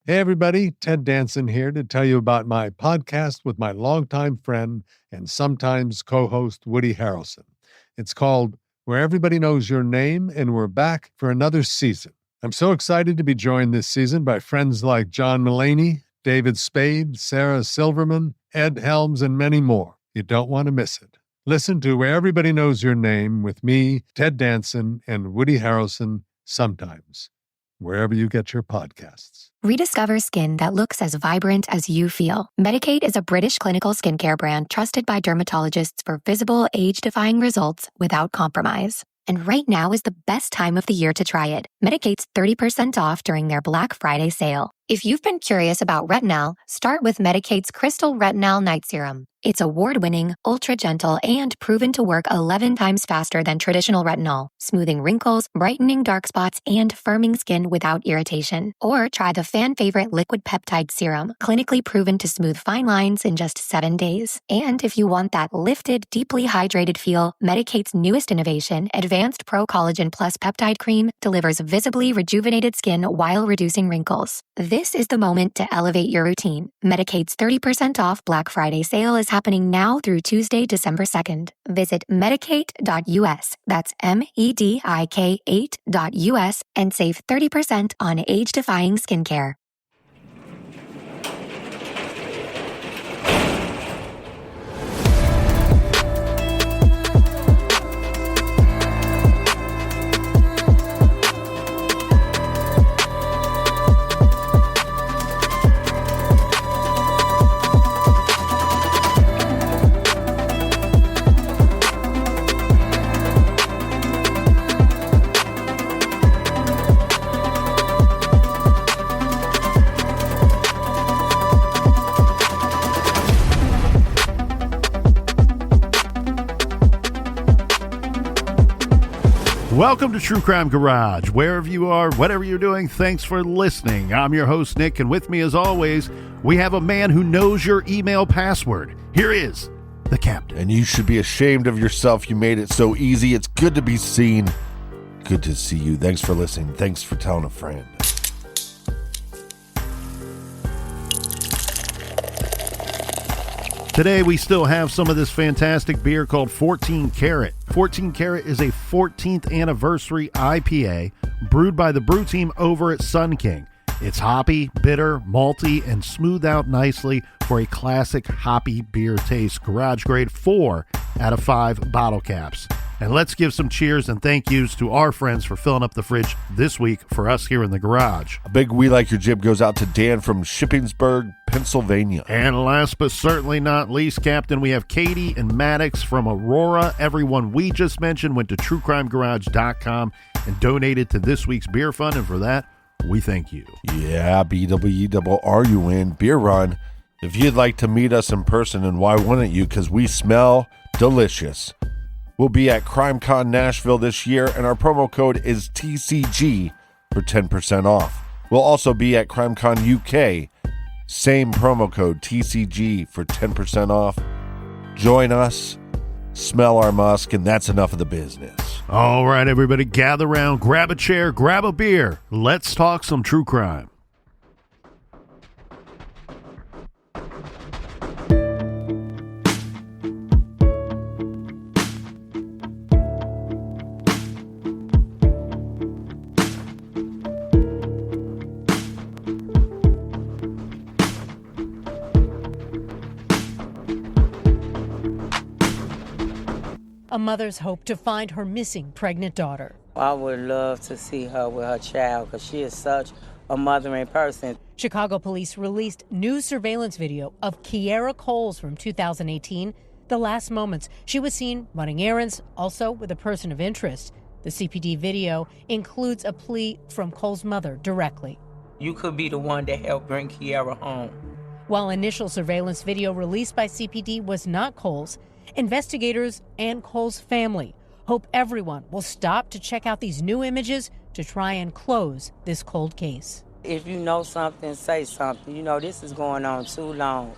Hey everybody, Ted Danson here to tell you about my podcast with my longtime friend and sometimes co-host Woody Harrelson. It's called Where Everybody Knows Your Name, and we're back for another season. I'm so excited to be joined this season by friends like John Mulaney, David Spade, Sarah Silverman, Ed Helms, and many more. You don't want to miss it. Listen to Where Everybody Knows Your Name with me, Ted Danson, and Woody Harrelson sometimes, wherever you get your podcasts. Rediscover skin that looks as vibrant as you feel. Medik8 is a British clinical skincare brand trusted by dermatologists for visible, age-defying results without compromise. And right now is the best time of the year to try it. Medik8's 30% off during their Black Friday sale. If you've been curious about retinol, start with Medik8's Crystal Retinol Night Serum. It's award-winning, ultra-gentle, and proven to work 11 times faster than traditional retinol, smoothing wrinkles, brightening dark spots, and firming skin without irritation. Or try the fan-favorite Liquid Peptide Serum, clinically proven to smooth fine lines in just 7 days. And if you want that lifted, deeply hydrated feel, Medik8's newest innovation, Advanced Pro Collagen Plus Peptide Cream, delivers visibly rejuvenated skin while reducing wrinkles. This is the moment to elevate your routine. Medik8's 30% off Black Friday sale is happening now through Tuesday, December 2nd. Visit medik8.us, that's MEDIK8.us, and save 30% on age-defying skincare. Welcome to True Crime Garage. Wherever you are, whatever you're doing, thanks for listening. I'm your host, Nick, and with me, as always, we have a man who knows your email password. Here is the captain. And you should be ashamed of yourself. You made it so easy. It's good to be seen. Good to see you. Thanks for listening. Thanks for telling a friend. Today, we still have some of this fantastic beer called 14 Karat. 14 Karat is a 14th anniversary IPA brewed by the brew team over at Sun King. It's hoppy, bitter, malty, and smoothed out nicely for a classic hoppy beer taste. Garage grade 4 out of 5 bottle caps. And let's give some cheers and thank yous to our friends for filling up the fridge this week for us here in the garage. A big We Like Your Jib goes out to Dan from Shippensburg, Pennsylvania. And last but certainly not least, Captain, we have Katie and Maddox from Aurora. Everyone we just mentioned went to truecrimegarage.com and donated to this week's beer fund, and for that, we thank you. Yeah, BWRUN Beer Run. If you'd like to meet us in person, and why wouldn't you? Because we smell delicious. We'll be at CrimeCon Nashville this year, and our promo code is TCG for 10% off. We'll also be at CrimeCon UK. Same promo code, TCG, for 10% off. Join us, smell our musk, and that's enough of the business. All right, everybody, gather around, grab a chair, grab a beer. Let's talk some true crime. A mother's hope to find her missing pregnant daughter. I would love to see her with her child because she is such a mothering person. Chicago police released new surveillance video of Kierra Coles from 2018. The last moments she was seen running errands, also with a person of interest. The CPD video includes a plea from Cole's mother directly. You could be the one that helped bring Kierra home. While initial surveillance video released by CPD was not Cole's, investigators and Cole's family hope everyone will stop to check out these new images to try and close this cold case. If you know something, say something. You know, this is going on too long.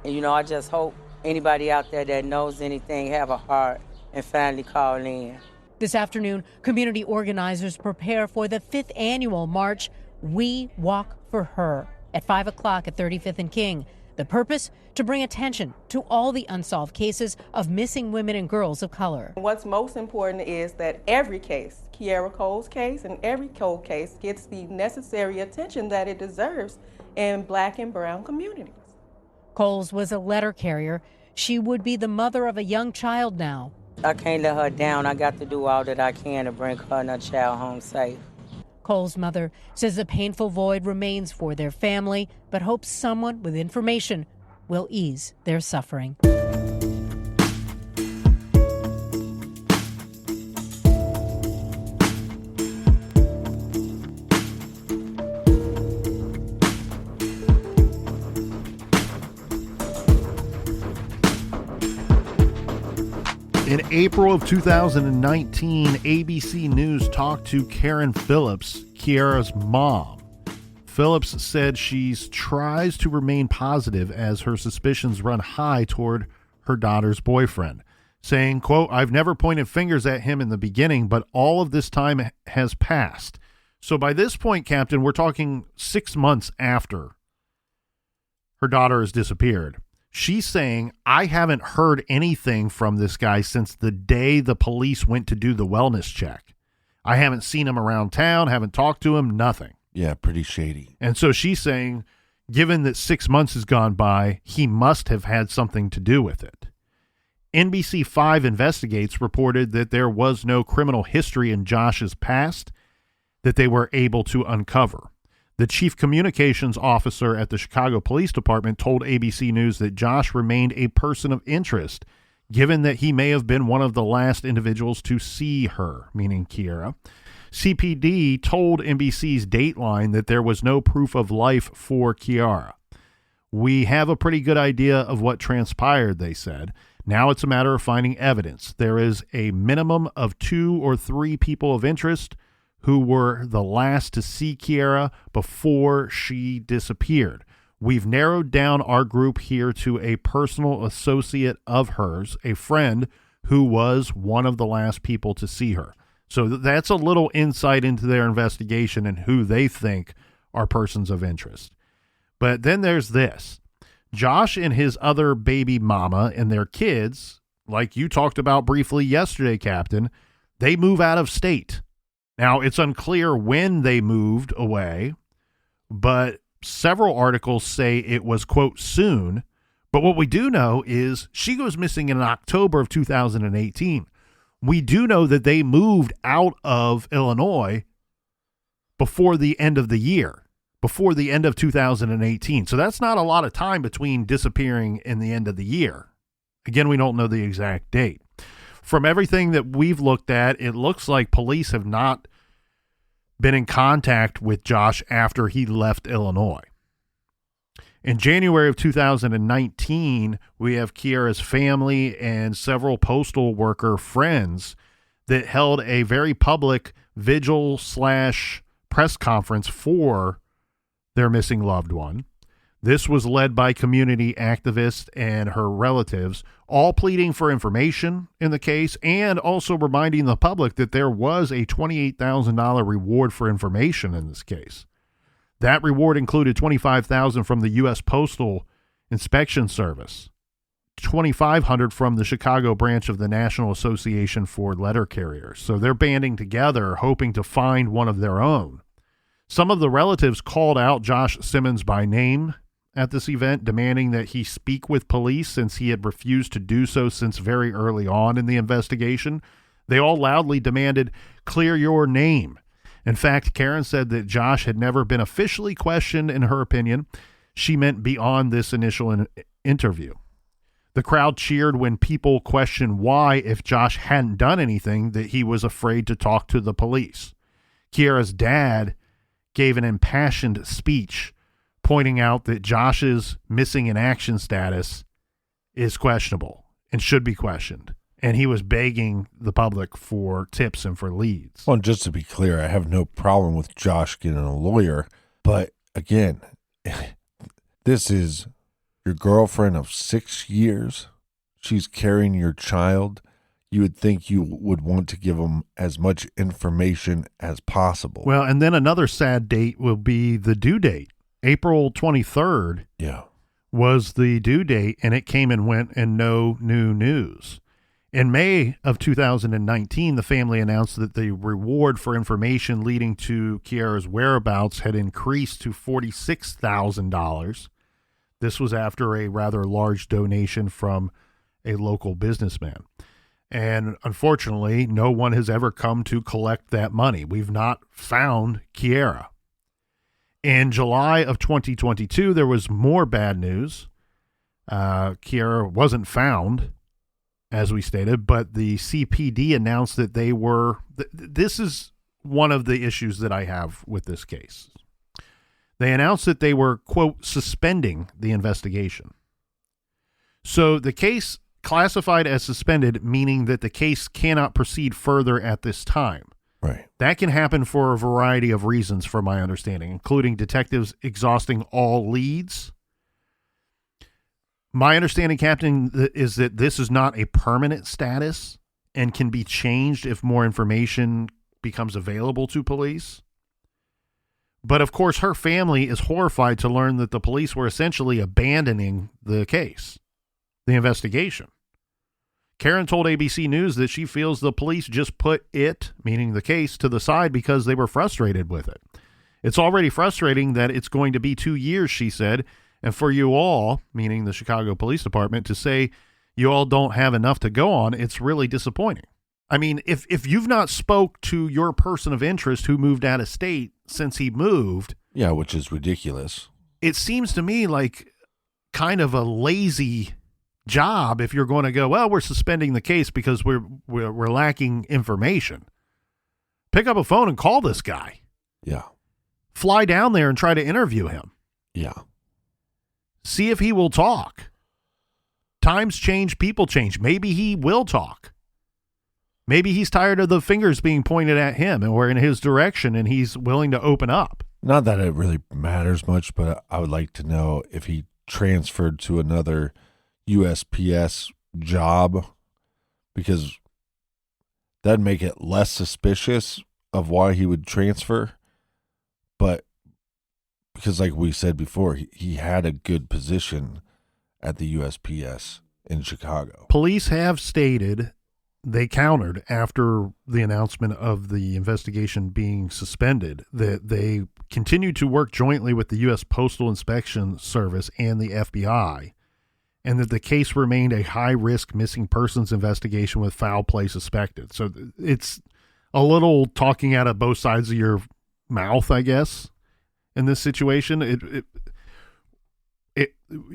And, you know, I just hope anybody out there that knows anything have a heart and finally call in. This afternoon, community organizers prepare for the 5th annual march We Walk for Her at 5 o'clock at 35th and King. The purpose? To bring attention to all the unsolved cases of missing women and girls of color. What's most important is that every case, Kierra Cole's case and every Cole case, gets the necessary attention that it deserves in Black and brown communities. Coles was a letter carrier. She would be the mother of a young child now. I can't let her down. I got to do all that I can to bring her and her child home safe. Cole's mother says a painful void remains for their family, but hopes someone with information will ease their suffering. In April of 2019, ABC News talked to Karen Phillips, Kierra's mom. Phillips said she tries to remain positive as her suspicions run high toward her daughter's boyfriend, saying, quote, "I've never pointed fingers at him in the beginning, but all of this time has passed." So by this point, Captain, we're talking 6 months after her daughter has disappeared. She's saying, I haven't heard anything from this guy since the day the police went to do the wellness check. I haven't seen him around town, haven't talked to him, nothing. Yeah, pretty shady. And so she's saying, given that 6 months has gone by, he must have had something to do with it. NBC5 Investigates reported that there was no criminal history in Josh's past that they were able to uncover. The chief communications officer at the Chicago Police Department told ABC News that Josh remained a person of interest, given that he may have been one of the last individuals to see her, meaning Kierra. CPD told NBC's Dateline that there was no proof of life for Kierra. We have a pretty good idea of what transpired, they said. Now it's a matter of finding evidence. There is a minimum of 2 or 3 people of interest who were the last to see Kierra before she disappeared. We've narrowed down our group here to a personal associate of hers, a friend who was one of the last people to see her. So that's a little insight into their investigation and who they think are persons of interest. But then there's this. Josh and his other baby mama and their kids, like you talked about briefly yesterday, Captain, they move out of state. Now, it's unclear when they moved away, but several articles say it was, quote, soon. But what we do know is she goes missing in October of 2018. We do know that they moved out of Illinois before the end of the year, before the end of 2018. So that's not a lot of time between disappearing and the end of the year. Again, we don't know the exact date. From everything that we've looked at, it looks like police have not been in contact with Josh after he left Illinois. In January of 2019, we have Kierra's family and several postal worker friends that held a very public vigil/press conference for their missing loved one. This was led by community activists and her relatives, all pleading for information in the case and also reminding the public that there was a $28,000 reward for information in this case. That reward included $25,000 from the U.S. Postal Inspection Service, $2,500 from the Chicago branch of the National Association for Letter Carriers. So they're banding together, hoping to find one of their own. Some of the relatives called out Josh Simmons by name at this event, demanding that he speak with police since he had refused to do so since very early on in the investigation. They all loudly demanded, "Clear your name." In fact, Karen said that Josh had never been officially questioned. In her opinion, she meant beyond this initial interview. The crowd cheered when people questioned why, if Josh hadn't done anything, that he was afraid to talk to the police. Kierra's dad gave an impassioned speech pointing out that Josh's missing in action status is questionable and should be questioned. And he was begging the public for tips and for leads. Well, just to be clear, I have no problem with Josh getting a lawyer. But again, this is your girlfriend of 6 years. She's carrying your child. you would think you would want to give them as much information as possible. Well, and then another sad date will be the due date. April 23rd was the due date, and it came and went and no new news. In May of 2019, the family announced that the reward for information leading to Kierra's whereabouts had increased to $46,000. This was after a rather large donation from a local businessman. And unfortunately, no one has ever come to collect that money. We've not found Kierra. In July of 2022, there was more bad news. Kierra wasn't found, as we stated, but the CPD announced that they were, this is one of the issues that I have with this case. They announced that they were, quote, suspending the investigation. So the case classified as suspended, meaning that the case cannot proceed further at this time. Right. That can happen for a variety of reasons, from my understanding, including detectives exhausting all leads. My understanding, Captain, is that this is not a permanent status and can be changed if more information becomes available to police. But, of course, her family is horrified to learn that the police were essentially abandoning the case, the investigation. Karen told ABC News that she feels the police just put it, meaning the case, to the side because they were frustrated with it. It's already frustrating that it's going to be 2 years, she said, and for you all, meaning the Chicago Police Department, to say you all don't have enough to go on, it's really disappointing. I mean, if you've not spoke to your person of interest who moved out of state since he moved. Yeah, which is ridiculous. It seems to me like kind of a lazy job if you're going to go, well, we're suspending the case because we're lacking information. Pick up a phone and call this guy. Yeah. Fly down there and try to interview him. Yeah. See if he will talk. Times change, people change. Maybe he will talk. Maybe he's tired of the fingers being pointed at him and we're in his direction and he's willing to open up. Not that it really matters much, but I would like to know if he transferred to another USPS job, because that'd make it less suspicious of why he would transfer. But because, like we said before, he had a good position at the USPS in Chicago. Police have stated they countered after the announcement of the investigation being suspended that they continued to work jointly with the U.S. Postal Inspection Service and the FBI, and that the case remained a high-risk missing persons investigation with foul play suspected. So it's a little talking out of both sides of your mouth, I guess, in this situation. It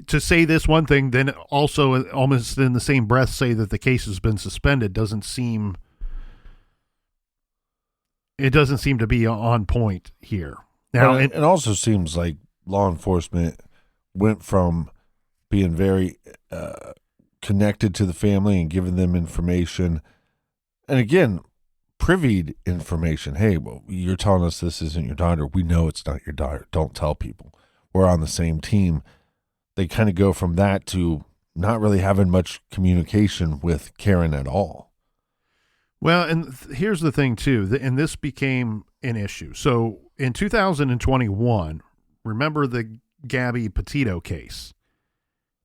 to say this one thing, then also almost in the same breath say that the case has been suspended doesn't seem to be on point here. Now, it also seems like law enforcement went from being very connected to the family and giving them information, and again, privied information. Hey, well, you're telling us this isn't your daughter. We know it's not your daughter. Don't tell people. We're on the same team. They kind of go from that to not really having much communication with Karen at all. Well, and here's the thing, too, and this became an issue. So in 2021, remember the Gabby Petito case?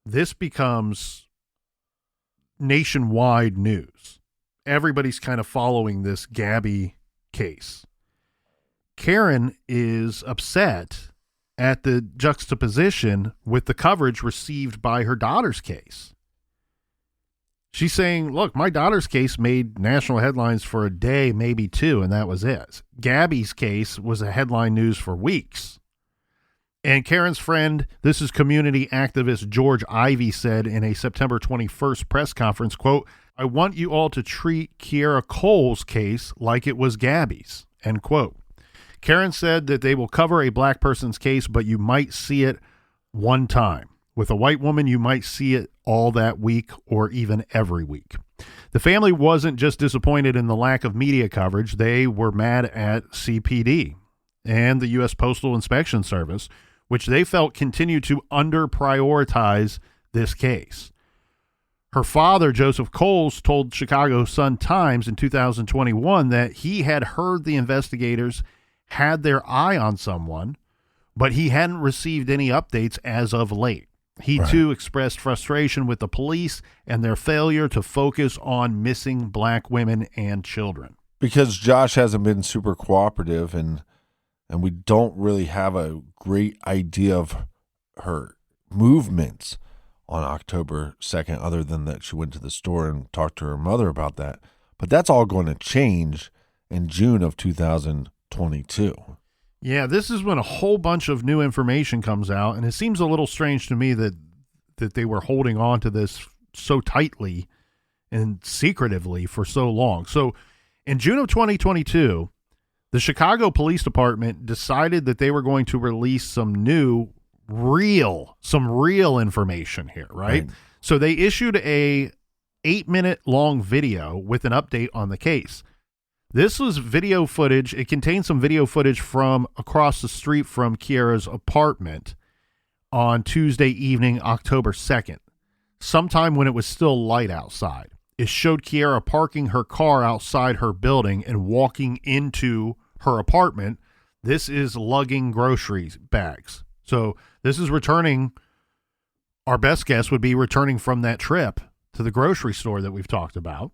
This becomes nationwide news. Everybody's kind of following this Gabby case. Karen is upset at the juxtaposition with the coverage received by her daughter's case. She's saying, look, my daughter's case made national headlines for a day, maybe two, and that was it. Gabby's case was a headline news for weeks. And Karen's friend, this is community activist George Ivey, said in a September 21st press conference, quote, I want you all to treat Kierra Cole's case like it was Gabby's, end quote. Karen said that they will cover a black person's case, but you might see it one time. With a white woman, you might see it all that week or even every week. The family wasn't just disappointed in the lack of media coverage. They were mad at CPD and the U.S. Postal Inspection Service, which they felt continued to under-prioritize this case. Her father, Joseph Coles, told Chicago Sun-Times in 2021 that he had heard the investigators had their eye on someone, but he hadn't received any updates as of late. He, too, expressed frustration with the police and their failure to focus on missing black women and children. Because Josh hasn't been super cooperative, and we don't really have a great idea of her movements on October 2nd, other than that she went to the store and talked to her mother about that. But that's all going to change in June of 2022. Yeah, this is when a whole bunch of new information comes out, and it seems a little strange to me that they were holding on to this so tightly and secretively for so long. So in June of 2022, the Chicago Police Department decided that they were going to release some real information here, right? So they issued a 8-minute long video with an update on the case. This was video footage. It contained some video footage from across the street from Kierra's apartment on Tuesday evening, October 2nd, sometime when it was still light outside. It showed Kierra parking her car outside her building and walking into her apartment. This is lugging groceries bags. So this is returning. Our best guess would be returning from that trip to the grocery store that we've talked about.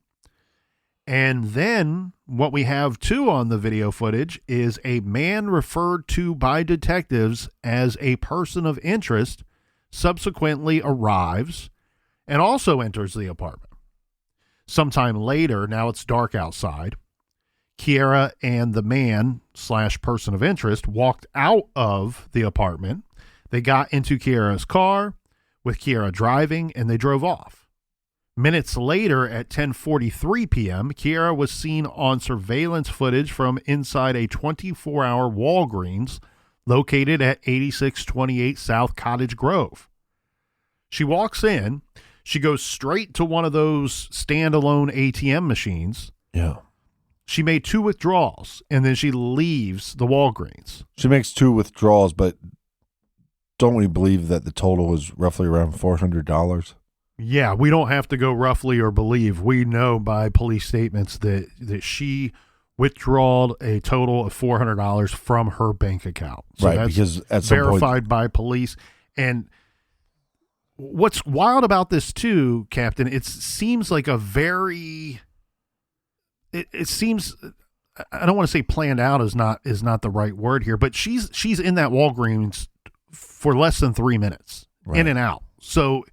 And then what we have too on the video footage is a man referred to by detectives as a person of interest subsequently arrives and also enters the apartment. Sometime later, now it's dark outside, Kierra and the man / person of interest walked out of the apartment. They got into Kierra's car with Kierra driving, and they drove off. Minutes later, at 10:43 p.m., Kierra was seen on surveillance footage from inside a 24-hour Walgreens located at 8628 South Cottage Grove. She walks in. She goes straight to one of those standalone ATM machines. Yeah. She made 2 withdrawals, and then she leaves the Walgreens. She makes 2 withdrawals, but don't we believe that the total was roughly around $400? Yeah, we don't have to go roughly or believe. We know by police statements that she withdrawed a total of $400 from her bank account. So right, that's because at some verified point, by police. And what's wild about this too, Captain, it seems like a very it seems, I don't want to say planned out is not the right word here, but she's in that Walgreens for less than 3 minutes, in and out. So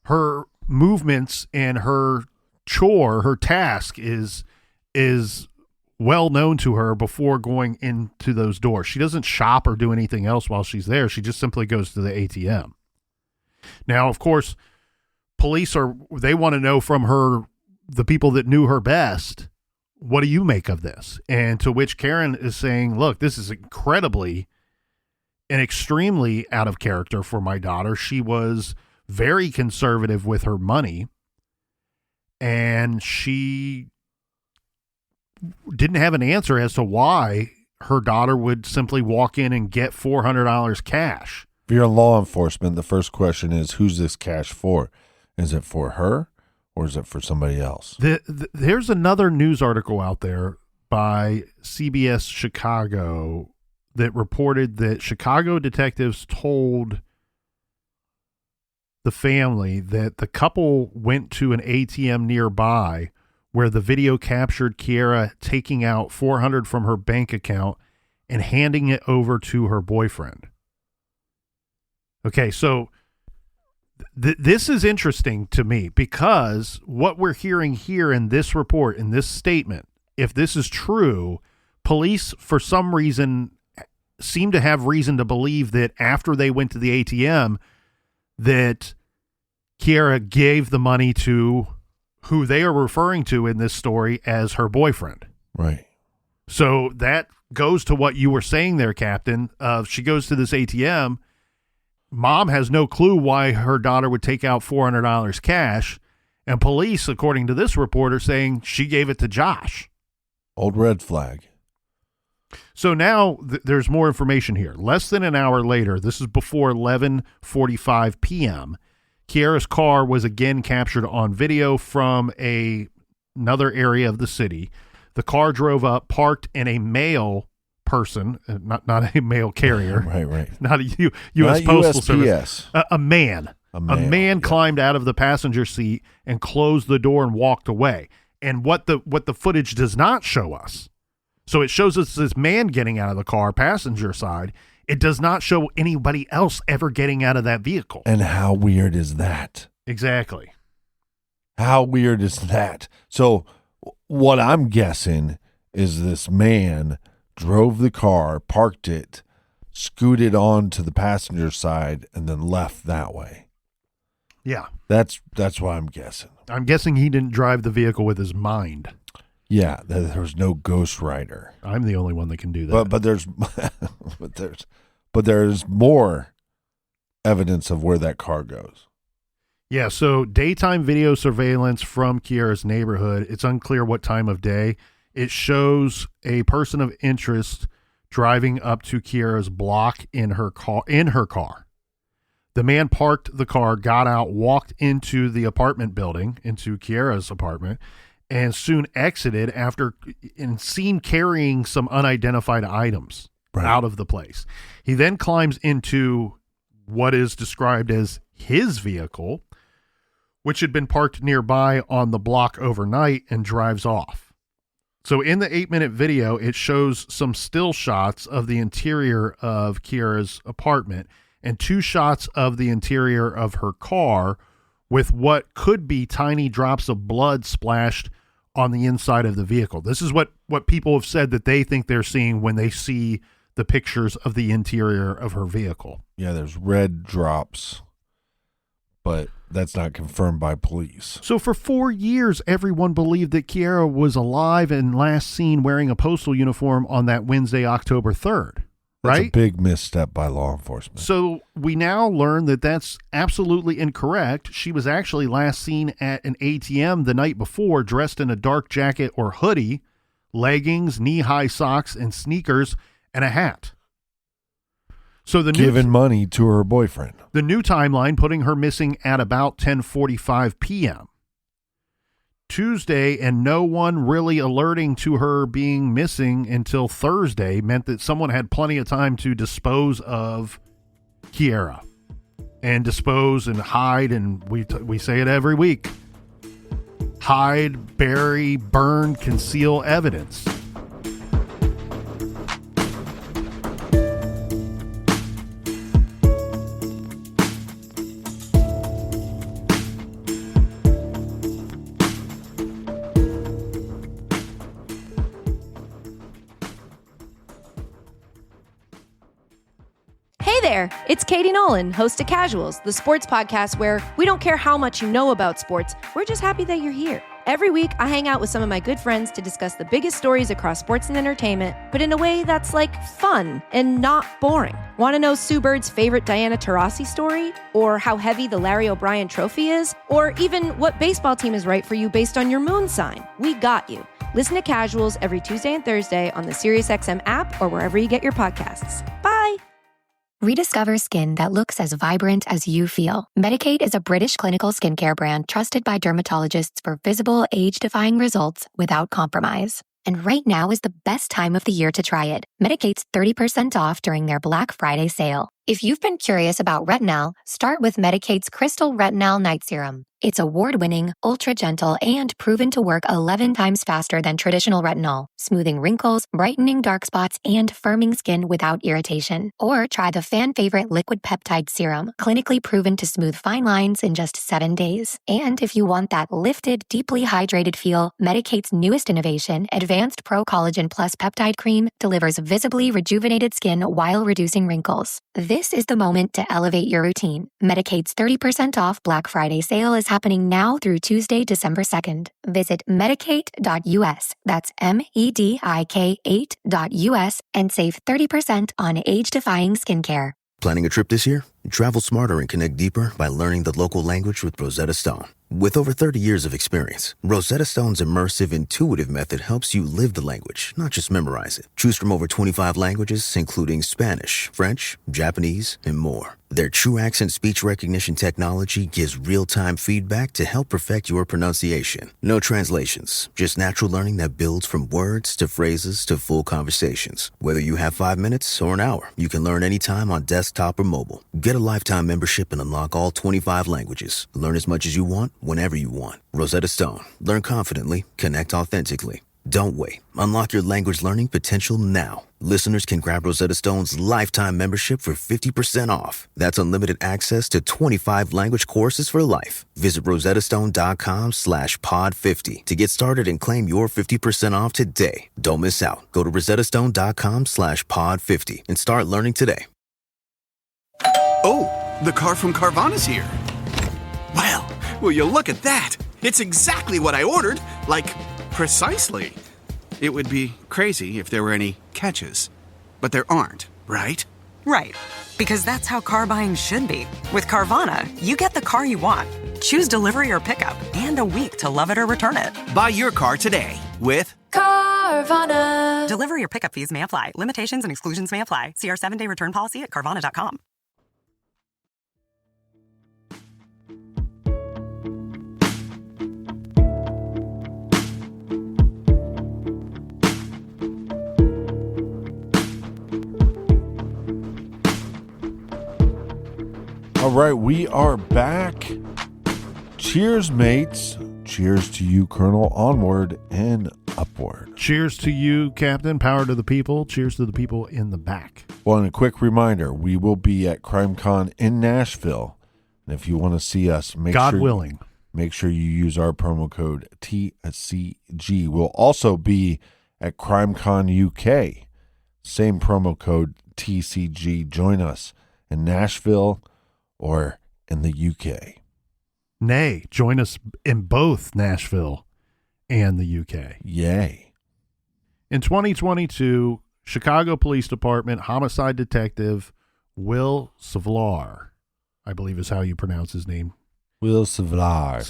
her movements and her task is well known to her before going into those doors. She doesn't shop or do anything else while she's there. She just simply goes to the ATM. Now, of course, police they want to know from her, the people that knew her best, what do you make of this? And to which Karen is saying, look, this is incredibly and extremely out of character for my daughter. She was very conservative with her money, and she didn't have an answer as to why her daughter would simply walk in and get $400 cash. If you're in law enforcement, the first question is, who's this cash for? Is it for her or is it for somebody else? There's another news article out there by CBS Chicago that reported that Chicago detectives told the family that the couple went to an ATM nearby where the video captured Kierra taking out $400 from her bank account and handing it over to her boyfriend. Okay, so this is interesting to me because what we're hearing here in this report, in this statement, if this is true, police for some reason seem to have reason to believe that after they went to the ATM that Kierra gave the money to who they are referring to in this story as her boyfriend. Right. So that goes to what you were saying there, Captain. She goes to this ATM. Mom has no clue why her daughter would take out $400 cash. And police, according to this report, are saying she gave it to Josh. Old red flag. So now there's more information here. Less than an hour later, this is before 11:45 p.m., Kierra's car was again captured on video from another area of the city. The car drove up, parked, and a male person, not a mail carrier, Right. not a U.S. Postal Service, USPS. a man climbed out of the passenger seat and closed the door and walked away. And what the footage does not show us, so it shows us this man getting out of the car, passenger side. It does not show anybody else ever getting out of that vehicle. And how weird is that? Exactly. How weird is that? So what I'm guessing is this man drove the car, parked it, scooted on to the passenger side, and then left that way. Yeah. That's what I'm guessing. I'm guessing he didn't drive the vehicle with his mind. Yeah, there was no ghost rider. I'm the only one that can do that. But there's more evidence of where that car goes. Yeah, so daytime video surveillance from Kierra's neighborhood. It's unclear what time of day. It shows a person of interest driving up to Kierra's block in her car. The man parked the car, got out, walked into the apartment building, into Kierra's apartment, and soon exited after seen carrying some unidentified items out of the place. He then climbs into what is described as his vehicle, which had been parked nearby on the block overnight, and drives off. So in the 8-minute video, it shows some still shots of the interior of Kierra's apartment and 2 shots of the interior of her car with what could be tiny drops of blood splashed on the inside of the vehicle. This is what people have said that they think they're seeing when they see the pictures of the interior of her vehicle. Yeah, there's red drops, but that's not confirmed by police. So for 4 years, everyone believed that Kierra was alive and last seen wearing a postal uniform on that Wednesday, October 3rd. That's right? a big misstep by law enforcement. So we now learn that that's absolutely incorrect. She was actually last seen at an ATM the night before, dressed in a dark jacket or hoodie, leggings, knee-high socks, and sneakers, and a hat. So giving money to her boyfriend. The new timeline putting her missing at about 10:45 p.m. Tuesday, and no one really alerting to her being missing until Thursday meant that someone had plenty of time to dispose of Kierra and dispose and hide. And we say it every week: hide, bury, burn, conceal evidence. Hey there, it's Katie Nolan, host of Casuals, the sports podcast where we don't care how much you know about sports, we're just happy that you're here. Every week, I hang out with some of my good friends to discuss the biggest stories across sports and entertainment, but in a way that's like fun and not boring. Want to know Sue Bird's favorite Diana Taurasi story? Or how heavy the Larry O'Brien trophy is? Or even what baseball team is right for you based on your moon sign? We got you. Listen to Casuals every Tuesday and Thursday on the SiriusXM app or wherever you get your podcasts. Bye! Rediscover skin that looks as vibrant as you feel. Medik8 is a British clinical skincare brand trusted by dermatologists for visible, age-defying results without compromise. And right now is the best time of the year to try it. Medik8's 30% off during their Black Friday sale. If you've been curious about retinol, start with Medik8's Crystal Retinol Night Serum. It's award-winning, ultra-gentle, and proven to work 11 times faster than traditional retinol, smoothing wrinkles, brightening dark spots, and firming skin without irritation. Or try the fan-favorite Liquid Peptide Serum, clinically proven to smooth fine lines in just 7 days. And if you want that lifted, deeply hydrated feel, Medik8's newest innovation, Advanced Pro Collagen Plus Peptide Cream, delivers visibly rejuvenated skin while reducing wrinkles. This is the moment to elevate your routine. Medik8's 30% off Black Friday sale is happening now through Tuesday, December 2nd. Visit medik8.us, that's MEDIK8.us, and save 30% on age-defying skincare. Planning a trip this year? Travel smarter and connect deeper by learning the local language with Rosetta Stone. With over 30 years of experience, Rosetta Stone's immersive, intuitive method helps you live the language, not just memorize it. Choose from over 25 languages, including Spanish, French, Japanese, and more. Their true accent speech recognition technology gives real-time feedback to help perfect your pronunciation. No translations, just natural learning that builds from words to phrases to full conversations. Whether you have 5 minutes or an hour, you can learn anytime on desktop or mobile. Get a lifetime membership and unlock all 25 languages. Learn as much as you want, whenever you want. Rosetta Stone. Learn confidently. Connect authentically. Don't wait. Unlock your language learning potential now. Listeners can grab Rosetta Stone's lifetime membership for 50% off. That's unlimited access to 25 language courses for life. Visit rosettastone.com/pod50 to get started and claim your 50% off today. Don't miss out. Go to rosettastone.com/pod50 and start learning today. Oh, the car from Carvana's here. Well, will you look at that? It's exactly what I ordered. Like, precisely. It would be crazy if there were any catches. But there aren't, right? Right. Because that's how car buying should be. With Carvana, you get the car you want. Choose delivery or pickup and a week to love it or return it. Buy your car today with Carvana. Delivery or pickup fees may apply. Limitations and exclusions may apply. See our 7-day return policy at Carvana.com. All right, we are back. Cheers, mates. Cheers to you, Colonel. Onward and upward. Cheers to you, Captain. Power to the people. Cheers to the people in the back. Well, and a quick reminder, we will be at CrimeCon in Nashville. And if you want to see us, God willing, make sure you use our promo code TCG. We'll also be at CrimeCon UK. Same promo code TCG. Join us in Nashville or in the UK. Nay, join us in both Nashville and the UK. Yay. In 2022, Chicago Police Department homicide detective Will Savlar, I believe is how you pronounce his name. Will Savlar.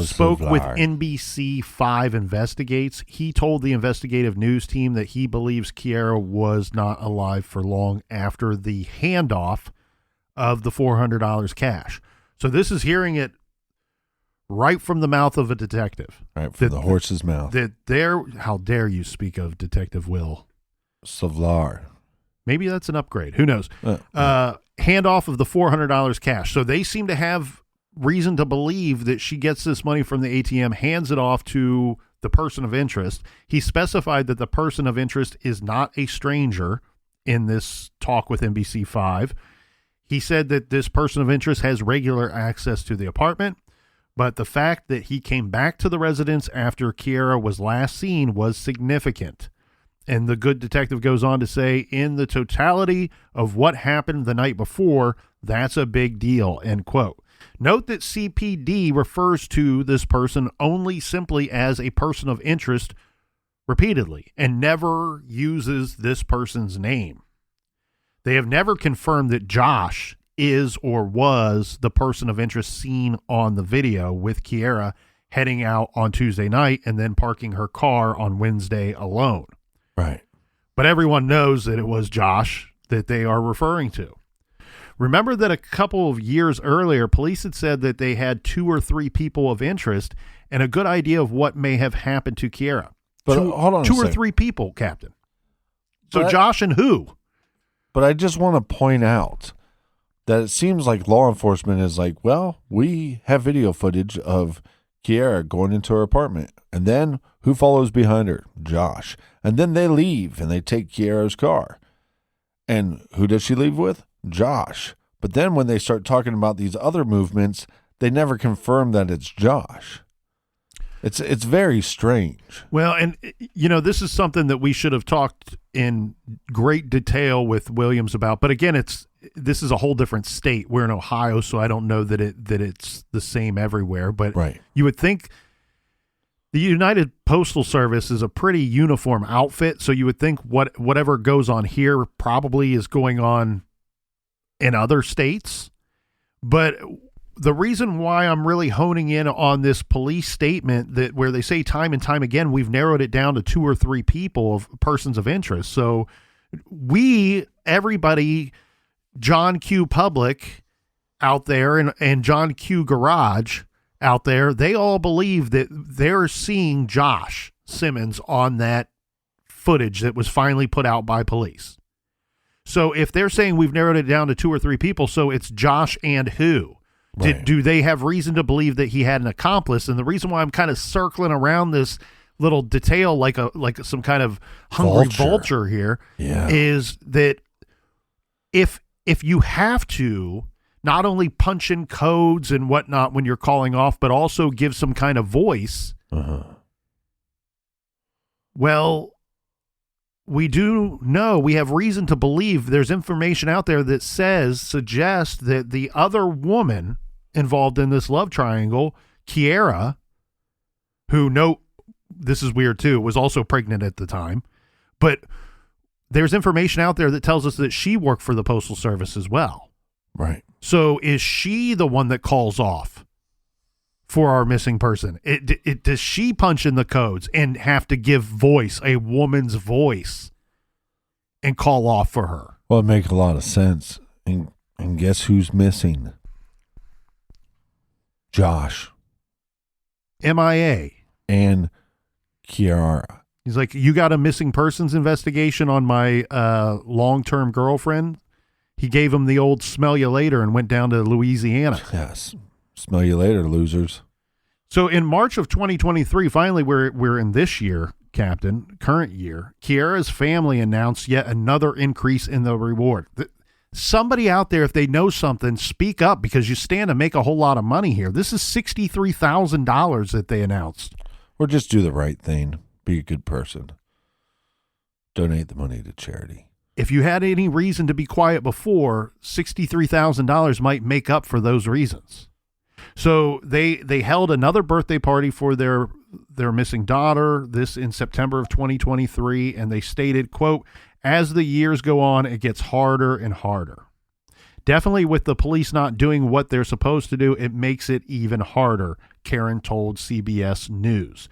Spoke with NBC5 Investigates. He told the investigative news team that he believes Kierra was not alive for long after the handoff of the $400 cash. So this is hearing it right from the mouth of a detective. Right from the horse's mouth. How dare you speak of Detective Will Savlar. Maybe that's an upgrade. Who knows? Handoff of the $400 cash. So they seem to have reason to believe that she gets this money from the ATM, hands it off to the person of interest. He specified that the person of interest is not a stranger in this talk with NBC5. He said that this person of interest has regular access to the apartment, but the fact that he came back to the residence after Kierra was last seen was significant. And the good detective goes on to say, in the totality of what happened the night before, that's a big deal, end quote. Note that CPD refers to this person only simply as a person of interest repeatedly and never uses this person's name. They have never confirmed that Josh is or was the person of interest seen on the video with Kierra heading out on Tuesday night and then parking her car on Wednesday alone. Right. But everyone knows that it was Josh that they are referring to. Remember that a couple of years earlier, police had said that they had 2 or 3 people of interest and a good idea of what may have happened to Kierra. But hold on a 2 or second. 3 people, Captain. So But Josh and who? But I just want to point out that it seems like law enforcement is like, well, we have video footage of Kierra going into her apartment. And then who follows behind her? Josh. And then they leave and they take Kierra's car. And who does she leave with? Josh. But then when they start talking about these other movements, they never confirm that it's Josh. It's very strange. Well, and, you know, this is something that we should have talked in great detail with Williams about. But again, this is a whole different state. We're in Ohio, so I don't know that it's the same everywhere. But right. You would think the United Postal Service is a pretty uniform outfit, so you would think whatever goes on here probably is going on in other states. But the reason why I'm really honing in on this police statement that where they say time and time again, we've narrowed it down to 2 or 3 people of persons of interest. So everybody, John Q. Public out there and John Q. Garage out there, they all believe that they're seeing Josh Simmons on that footage that was finally put out by police. So if they're saying we've narrowed it down to 2 or 3 people, so it's Josh and who? Right. Do they have reason to believe that he had an accomplice? And the reason why I'm kind of circling around this little detail like some kind of hungry vulture here is that if you have to not only punch in codes and whatnot when you're calling off, but also give some kind of voice, well, we do know, we have reason to believe there's information out there that suggests that the other woman involved in this love triangle, Kierra, who, this is weird too, was also pregnant at the time, but there's information out there that tells us that she worked for the Postal Service as well. Right. So is she the one that calls off for our missing person? Does she punch in the codes and have to give voice, a woman's voice, and call off for her? Well, it makes a lot of sense. And guess who's missing? Josh. MIA. And Kierra. He's like, you got a missing persons investigation on my long-term girlfriend? He gave him the old smell you later and went down to Louisiana. Yes. Smell you later, losers. So in March of 2023, finally we're in this year, Captain, current year, Kierra's family announced yet another increase in the reward. Somebody out there, if they know something, speak up, because you stand to make a whole lot of money here. This is $63,000 that they announced. Or just do the right thing. Be a good person. Donate the money to charity. If you had any reason to be quiet before, $63,000 might make up for those reasons. So they held another birthday party for their missing daughter, this in September of 2023, and they stated, quote, as the years go on, it gets harder and harder. Definitely with the police not doing what they're supposed to do, it makes it even harder, Karen told CBS News.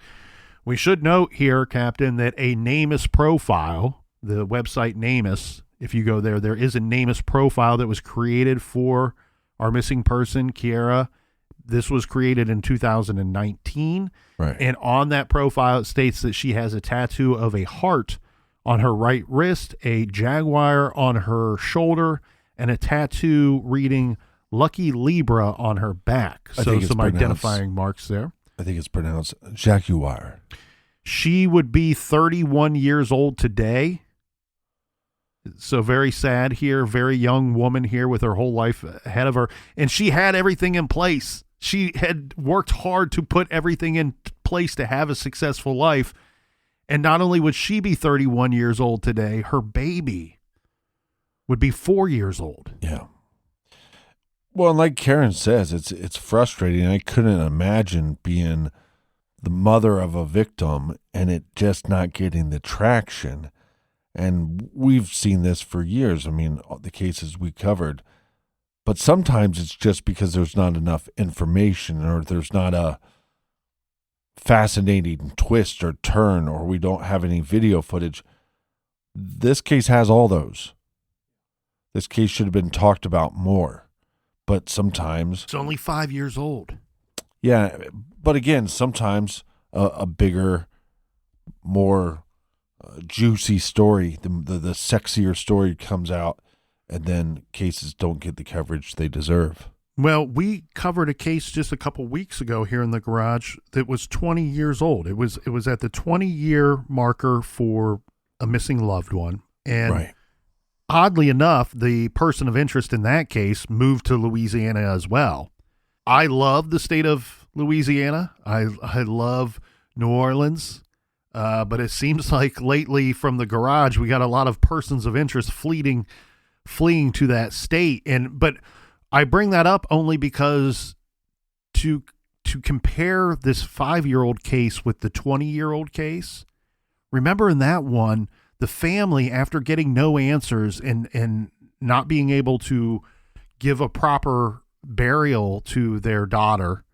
We should note here, Captain, that a NamUs profile, the website NamUs, if you go there, there is a NamUs profile that was created for our missing person, Kierra. This was created in 2019. Right. And on that profile, it states that she has a tattoo of a heart on her right wrist, a jaguar on her shoulder, and a tattoo reading Lucky Libra on her back. So some identifying marks there. I think it's pronounced jaguar. She would be 31 years old today. So very sad here, very young woman here with her whole life ahead of her. And she had everything in place. She had worked hard to put everything in place to have a successful life. And not only would she be 31 years old today, her baby would be 4 years old. Yeah. Well, and like Karen says, it's frustrating. I couldn't imagine being the mother of a victim and it just not getting the traction. And we've seen this for years. I mean, the cases we covered. But sometimes it's just because there's not enough information, or there's not a fascinating twist or turn, or we don't have any video footage. This case has all those. This case should have been talked about more. But sometimes... It's only 5 years old. Yeah, but again, sometimes a bigger, more juicy story, the sexier story comes out, and then cases don't get the coverage they deserve. Well, we covered a case just a couple weeks ago here in the garage that was 20 years old. It was at the 20-year marker for a missing loved one. And right. Oddly enough, the person of interest in that case moved to Louisiana as well. I love the state of Louisiana. I love New Orleans. But it seems like lately from the garage, we got a lot of persons of interest fleeing to that state. But I bring that up only because to compare this 5-year-old case with the 20-year-old case, remember in that one, the family, after getting no answers and not being able to give a proper burial to their daughter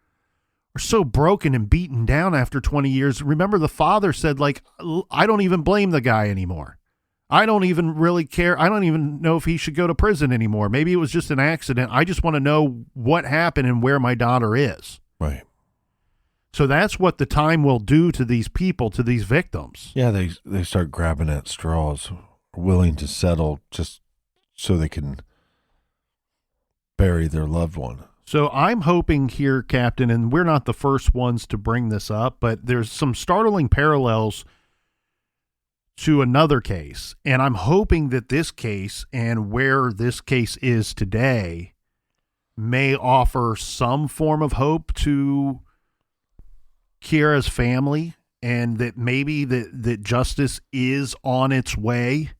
are so broken and beaten down after 20 years. Remember, the father said, like, I don't even blame the guy anymore. I don't even really care. I don't even know if he should go to prison anymore. Maybe it was just an accident. I just want to know what happened and where my daughter is. Right. So that's what the time will do to these people, to these victims. Yeah, they start grabbing at straws, willing to settle just so they can bury their loved one. So I'm hoping here, Captain, and we're not the first ones to bring this up, but there's some startling parallels to another case. And I'm hoping that this case and where this case is today may offer some form of hope to Kierra's family, and that maybe that justice is on its way.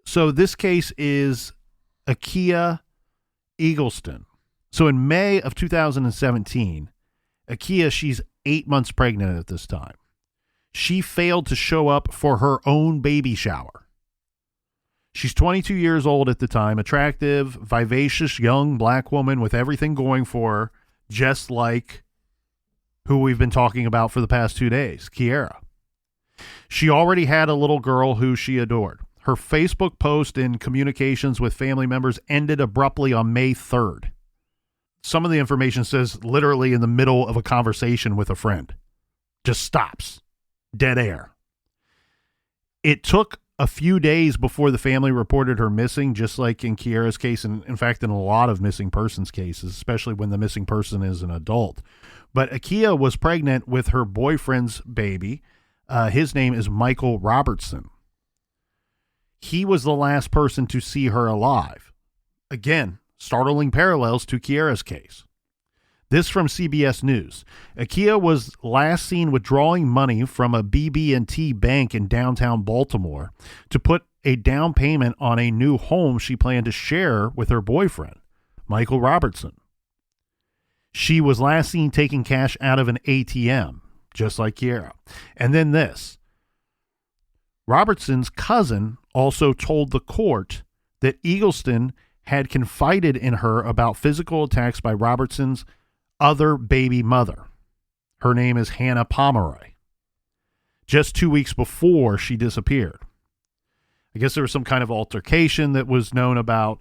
So this case is Akia Eagleston. So in May of 2017, Akia, she's 8 months pregnant at this time. She failed to show up for her own baby shower. She's 22 years old at the time, attractive, vivacious, young black woman with everything going for her, just like who we've been talking about for the past 2 days, Kierra. She already had a little girl who she adored. Her Facebook post and communications with family members ended abruptly on May 3rd. Some of the information says literally in the middle of a conversation with a friend. Just stops. Dead air. It took a few days before the family reported her missing, just like in Kierra's case, and in fact in a lot of missing persons cases, especially when the missing person is an adult. But Akia was pregnant with her boyfriend's baby. His name is Michael Robertson. He was the last person to see her alive. Again, startling parallels to Kierra's case. This from CBS News. Akia was last seen withdrawing money from a BB&T bank in downtown Baltimore to put a down payment on a new home she planned to share with her boyfriend, Michael Robertson. She was last seen taking cash out of an ATM, just like Kierra. And then this. Robertson's cousin also told the court that Eagleston had confided in her about physical attacks by Robertson's other baby mother. Her name is Hannah Pomeroy. Just 2 weeks before she disappeared. I guess there was some kind of altercation that was known about.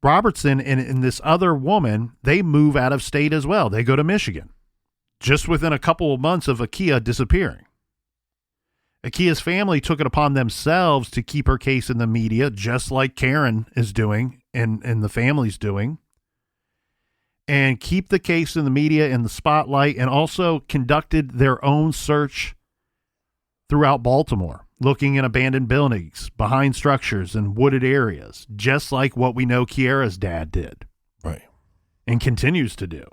Robertson and this other woman, they move out of state as well. They go to Michigan, just within a couple of months of Akia disappearing. Akia's family took it upon themselves to keep her case in the media, just like Karen is doing and the family's doing, and keep the case in the media in the spotlight, and also conducted their own search throughout Baltimore, looking in abandoned buildings, behind structures, and wooded areas, just like what we know Kierra's dad did. Right. And continues to do.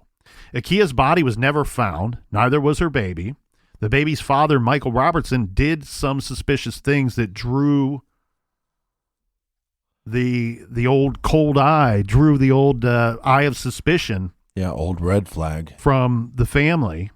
Akia's body was never found, neither was her baby. The baby's father, Michael Robertson, did some suspicious things that drew the old cold eye, drew the old eye of suspicion. Yeah, old red flag. From the family,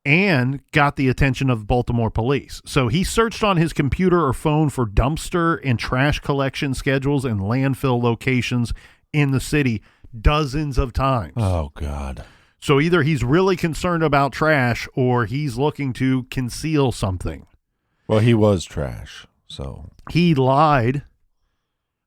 and got the attention of Baltimore police. So he searched on his computer or phone for dumpster and trash collection schedules and landfill locations in the city dozens of times. Oh, God. So either he's really concerned about trash or he's looking to conceal something. Well, he was trash, so. He lied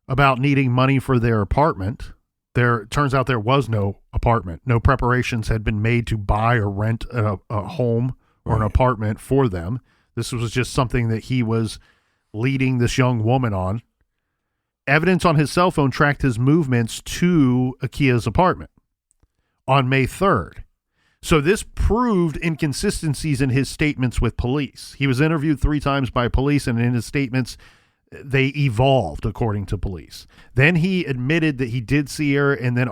about needing money for their apartment. Turns out there was no apartment. No preparations had been made to buy or rent a home or an apartment for them. This was just something that he was leading this young woman on. Evidence on his cell phone tracked his movements to Akia's apartment on May 3rd. So this proved inconsistencies in his statements with police. He was interviewed 3 times by police, and in his statements, they evolved, according to police. Then he admitted that he did see her, and then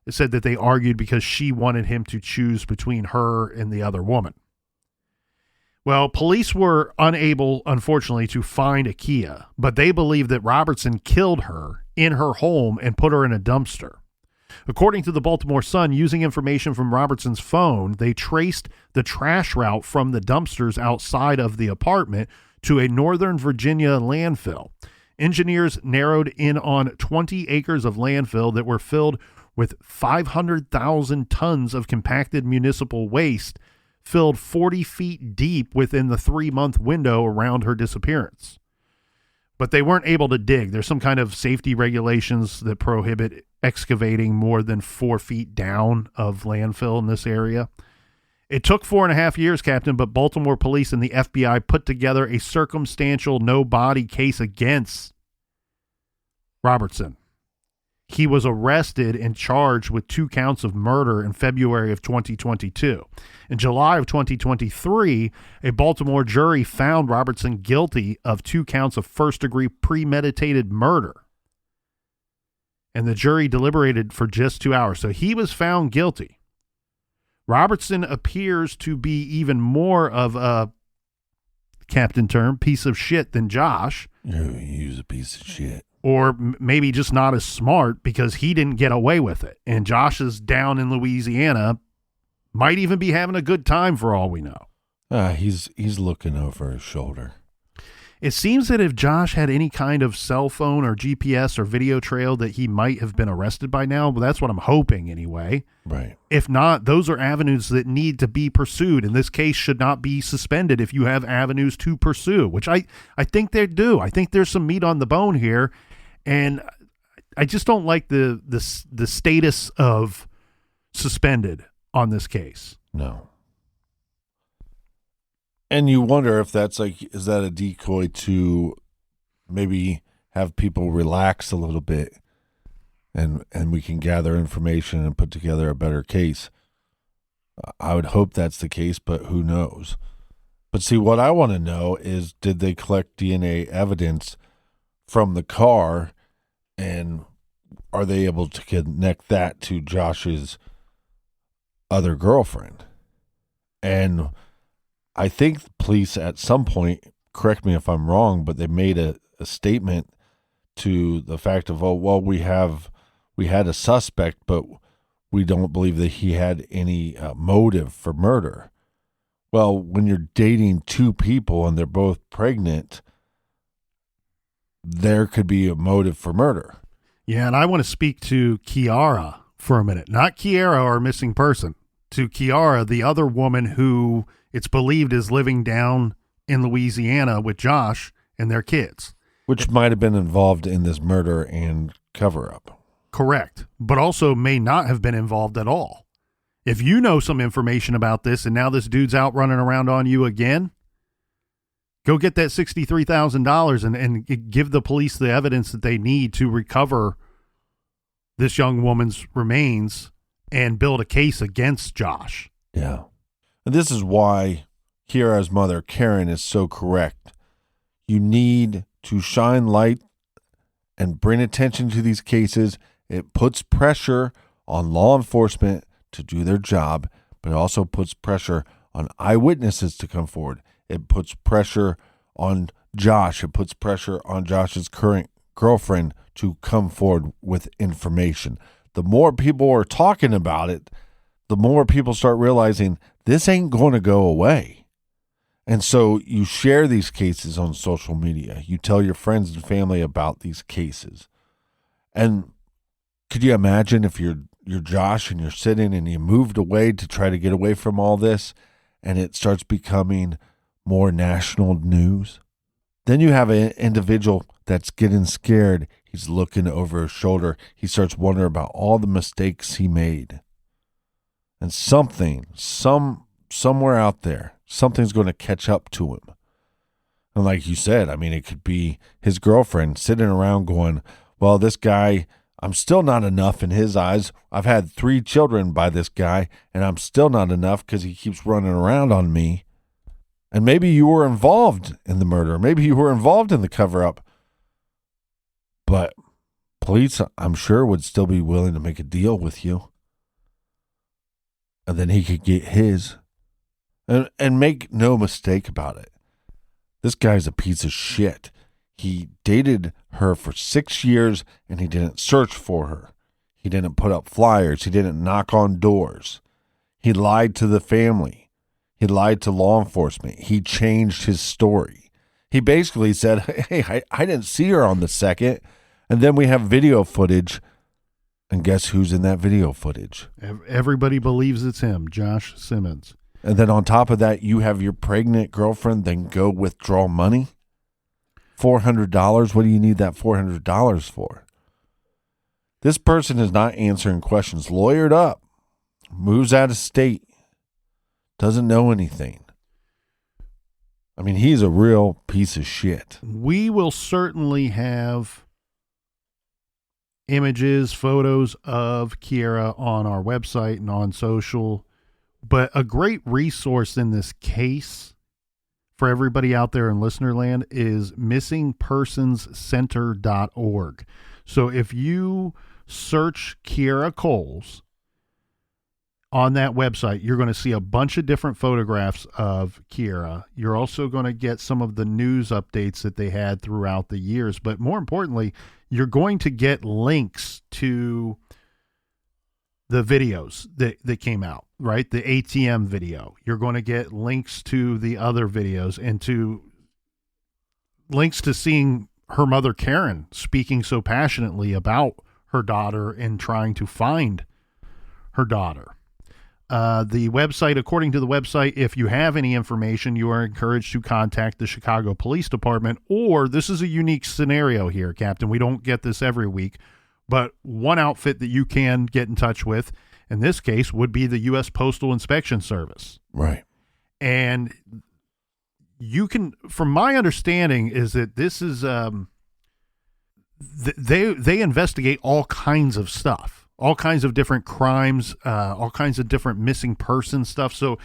said that they argued because she wanted him to choose between her and the other woman. Well, police were unable, unfortunately, to find Akia, but they believe that Robertson killed her in her home and put her in a dumpster. According to the Baltimore Sun, using information from Robertson's phone, they traced the trash route from the dumpsters outside of the apartment to a Northern Virginia landfill. Engineers narrowed in on 20 acres of landfill that were filled with 500,000 tons of compacted municipal waste, filled 40 feet deep within the 3-month window around her disappearance. But they weren't able to dig. There's some kind of safety regulations that prohibit excavating more than 4 feet down of landfill in this area. It took 4.5 years, Captain, but Baltimore police and the FBI put together a circumstantial no-body case against Robertson. He was arrested and charged with 2 counts of murder in February of 2022. In July of 2023, a Baltimore jury found Robertson guilty of 2 counts of first-degree premeditated murder. And the jury deliberated for just 2 hours. So he was found guilty. Robertson appears to be even more of a, Captain term, piece of shit than Josh. He's a piece of shit. Or maybe just not as smart because he didn't get away with it. And Josh is down in Louisiana, might even be having a good time for all we know. He's looking over his shoulder. It seems that if Josh had any kind of cell phone or GPS or video trail that he might have been arrested by now. But that's what I'm hoping anyway. Right. If not, those are avenues that need to be pursued. And this case should not be suspended if you have avenues to pursue, which I think they do. I think there's some meat on the bone here. And I just don't like the status of suspended on this case. No. And you wonder if that's is that a decoy to maybe have people relax a little bit and we can gather information and put together a better case. I would hope that's the case, but who knows? But see, what I want to know is, did they collect DNA evidence from the car, and are they able to connect that to Josh's other girlfriend? And I think the police at some point, correct me if I'm wrong, but they made a statement to the fact of, we had a suspect, but we don't believe that he had any motive for murder. Well, when you're dating 2 people and they're both pregnant, there could be a motive for murder. Yeah, and I want to speak to Kierra for a minute. Not Kierra, our missing person. To Kierra, the other woman who it's believed is living down in Louisiana with Josh and their kids. Which might have been involved in this murder and cover-up. Correct. But also may not have been involved at all. If you know some information about this and now this dude's out running around on you again, go get that $63,000 and give the police the evidence that they need to recover this young woman's remains and build a case against Josh. Yeah. And this is why Kierra's mother, Karen, is so correct. You need to shine light and bring attention to these cases. It puts pressure on law enforcement to do their job, but it also puts pressure on eyewitnesses to come forward. It puts pressure on Josh. It puts pressure on Josh's current girlfriend to come forward with information. The more people are talking about it, the more people start realizing this ain't going to go away. And so you share these cases on social media. You tell your friends and family about these cases. And could you imagine if you're Josh and you're sitting and you moved away to try to get away from all this and it starts becoming more national news? Then you have an individual that's getting scared. He's looking over his shoulder. He starts wondering about all the mistakes he made. And somewhere out there, something's going to catch up to him. And like you said, I mean, it could be his girlfriend sitting around going, well, this guy, I'm still not enough in his eyes. I've had 3 children by this guy, and I'm still not enough because he keeps running around on me. And maybe you were involved in the murder. Maybe you were involved in the cover-up. But police, I'm sure, would still be willing to make a deal with you. And then he could get his. And make no mistake about it. This guy's a piece of shit. He dated her for 6 years, and he didn't search for her. He didn't put up flyers. He didn't knock on doors. He lied to the family. He lied to law enforcement. He changed his story. He basically said, hey, I didn't see her on the 2nd. And then we have video footage. And guess who's in that video footage? Everybody believes it's him, Josh Simmons. And then on top of that, you have your pregnant girlfriend then go withdraw money? $400? What do you need that $400 for? This person is not answering questions. Lawyered up. Moves out of state. Doesn't know anything. I mean, he's a real piece of shit. We will certainly have images, photos of Kierra on our website and on social. But a great resource in this case for everybody out there in listener land is missingpersonscenter.org. So if you search Kierra Coles on that website, you're going to see a bunch of different photographs of Kierra. You're also going to get some of the news updates that they had throughout the years. But more importantly, you're going to get links to the videos that came out, right? The ATM video. You're going to get links to the other videos and to links to seeing her mother, Karen, speaking so passionately about her daughter and trying to find her daughter. The website, according to the website, if you have any information, you are encouraged to contact the Chicago Police Department, or this is a unique scenario here, Captain. We don't get this every week, but one outfit that you can get in touch with, in this case, would be the U.S. Postal Inspection Service. Right. And you can, from my understanding, is that this is, they investigate all kinds of stuff. All kinds of different crimes, all kinds of different missing person stuff. So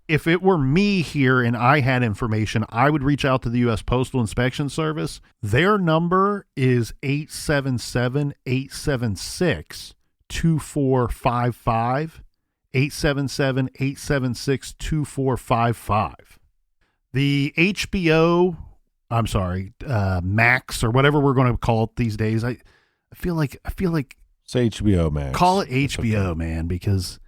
if it were me here and I had information, I would reach out to the U.S. Postal Inspection Service. Their number is 877-876-2455, 877-876-2455. The HBO, Max, or whatever we're going to call it these days, I feel like It's HBO Max. Call it HBO, man, because,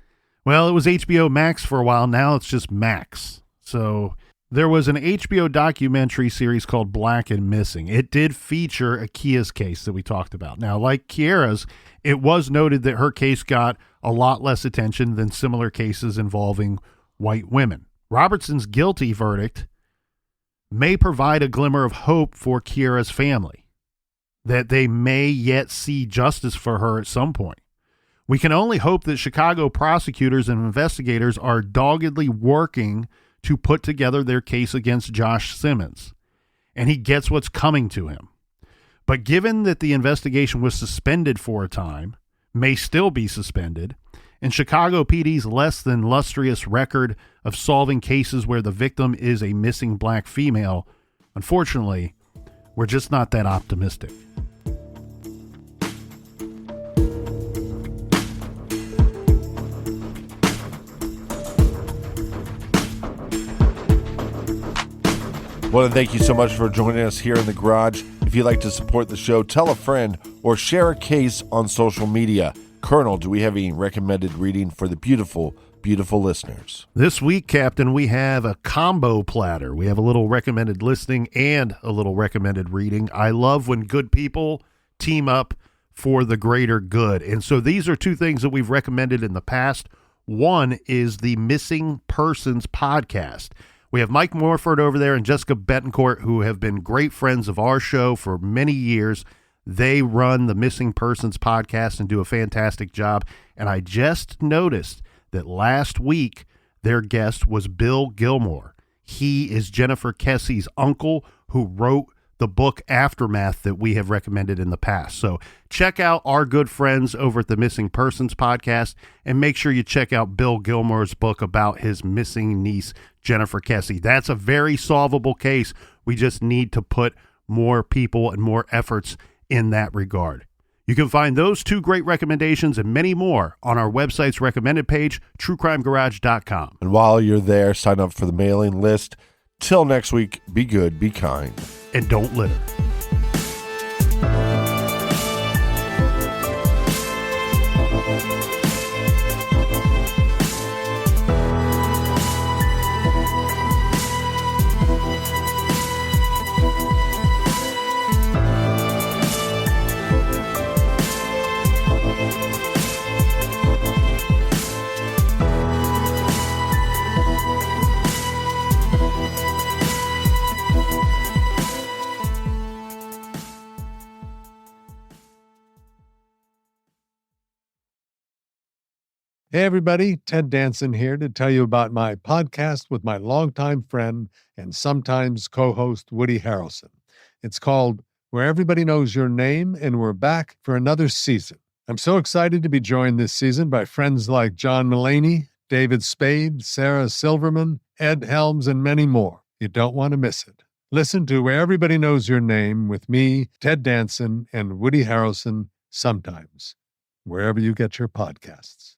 well, it was HBO Max for a while. Now it's just Max. So there was an HBO documentary series called Black and Missing. It did feature Akia's case that we talked about. Now, like Kierra's, it was noted that her case got a lot less attention than similar cases involving white women. Robertson's guilty verdict may provide a glimmer of hope for Kierra's family, that they may yet see justice for her at some point. We can only hope that Chicago prosecutors and investigators are doggedly working to put together their case against Josh Simmons, and he gets what's coming to him. But given that the investigation was suspended for a time, may still be suspended, and Chicago PD's less than lustrous record of solving cases where the victim is a missing black female, unfortunately, we're just not that optimistic. Well, thank you so much for joining us here in the garage. If you'd like to support the show, tell a friend or share a case on social media. Colonel, do we have any recommended reading for the beautiful, beautiful listeners? This week, Captain, we have a combo platter. We have a little recommended listening and a little recommended reading. I love when good people team up for the greater good. And so these are two things that we've recommended in the past. One is the Missing Persons podcast. We have Mike Morford over there and Jessica Betancourt, who have been great friends of our show for many years. They run the Missing Persons podcast and do a fantastic job. And I just noticed that last week their guest was Bill Gilmore. He is Jennifer Kessie's uncle who wrote the book Aftermath that we have recommended in the past. So check out our good friends over at the Missing Persons podcast, and make sure you check out Bill Gilmore's book about his missing niece, Jennifer Kessie. That's a very solvable case. We just need to put more people and more efforts in that regard. You can find those two great recommendations and many more on our website's recommended page, truecrimegarage.com. And while you're there, sign up for the mailing list. Till next week, be good, be kind, and don't litter. Hey, everybody, Ted Danson here to tell you about my podcast with my longtime friend and sometimes co-host Woody Harrelson. It's called Where Everybody Knows Your Name, and we're back for another season. I'm so excited to be joined this season by friends like John Mulaney, David Spade, Sarah Silverman, Ed Helms, and many more. You don't want to miss it. Listen to Where Everybody Knows Your Name with me, Ted Danson, and Woody Harrelson sometimes, wherever you get your podcasts.